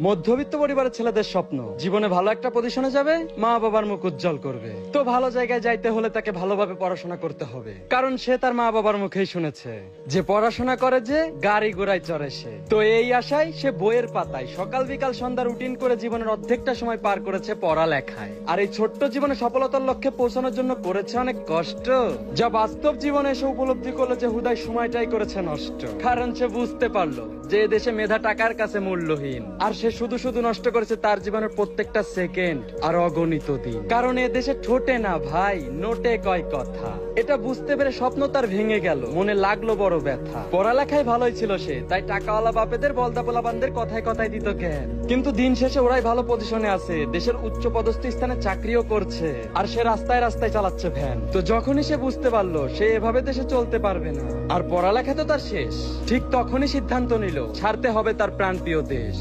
মধ্যবিত্ত পরিবারের ছেলেদের স্বপ্ন জীবনে ভালো একটা পজিশনে যাবে, মা বাবার মুখ উজ্জ্বল করবে। তো ভালো জায়গায় যাইতে হলে তাকে ভালোভাবে পড়াশোনা করতে হবে, কারণ সে তার মা বাবার মুখেই শুনেছে যে পড়াশোনা করে যে গাড়ি ঘোড়ায় চড়ে সে। তো এই আশায় সে বইয়ের পাতায় সকাল বিকাল সন্ধ্যা রুটিন করে জীবনের অর্ধেকটা সময় পার করেছে পড়ালেখায়। আর এই ছোট্ট জীবনে সফলতার লক্ষ্যে পৌঁছানোর জন্য করেছে অনেক কষ্ট, যা বাস্তব জীবনে এসে উপলব্ধি করলো যে হুদায় সময়টাই করেছে নষ্ট। কারণ সে বুঝতে পারলো যে দেশে মেধা টাকার কাছে মূল্যহীন, আর সে শুধু শুধু নষ্ট করেছে তার জীবনের প্রত্যেকটা সেকেন্ড আর অগণিত দিন। কারণ এ দেশে ঠোঁটে না ভাই, নোটে কয় কথা। এটা বুঝতে পেরে স্বপ্ন তার ভেঙে গেল, মনে লাগলো বড় ব্যথা। পড়ালেখায় ভালোই ছিল সে, তাই টাকাওয়ালা বাপেদের বলদা পোলাপানদের কথায় কথায় দিত জ্ঞান। কিন্তু দিন শেষে ওরাই ভালো পজিশনে আছে, দেশের উচ্চ পদস্থ স্থানে চাকরিও করছে, আর সে রাস্তায় রাস্তায় চালাচ্ছে ভ্যান। তো যখনই সে বুঝতে পারলো সে এভাবে দেশে চলতে পারবে না, আর পড়ালেখা তো তার শেষ, ঠিক তখনই সিদ্ধান্ত নিল ছাড়তে হবে তার প্রাণপ্রিয় দেশ।